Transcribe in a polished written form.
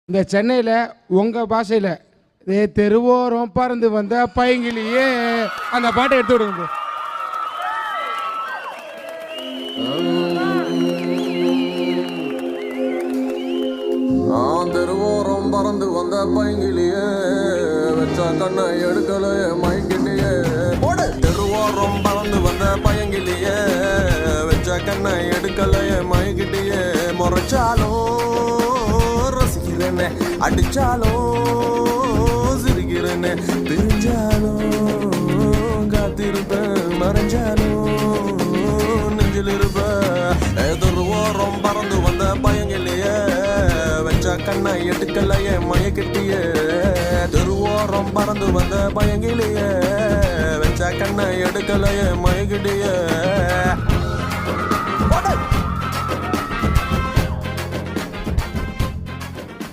இந்த சென்னையில் உங்கள் பாஷையில் தெருவோரம் பறந்து வந்த பைங்கிலியே அந்த பாட்டை எடுத்து விடுங்க. தெருவோரம் பறந்து வந்த பைங்கிலியே வச்ச கண்ணை எடுக்கல மைக்கிலேயே போட. தெருவோரம் பறந்து வந்த பையங்கிலியே வச்ச கண்ணை எடுக்கல மைக்கிட்டேயே முறைச்சாலும் ரசிக்கிறேன்னு அடிச்சாலும் சிரிக்கிறேன்னு பிரிஞ்சாலும் காத்திருப்பேன் மறைஞ்சாலும் நெஞ்சில் இருப்பேன். தெருவோரம் பறந்து வந்த பையங்கிலியே கண்ணை எடுக்கலையே மயக்கிட்டியே. தெருவோரம் பறந்து வந்த பயங்கிலேயே வச்ச கண்ணை எடுக்கலையே மயக்கிட்டியே.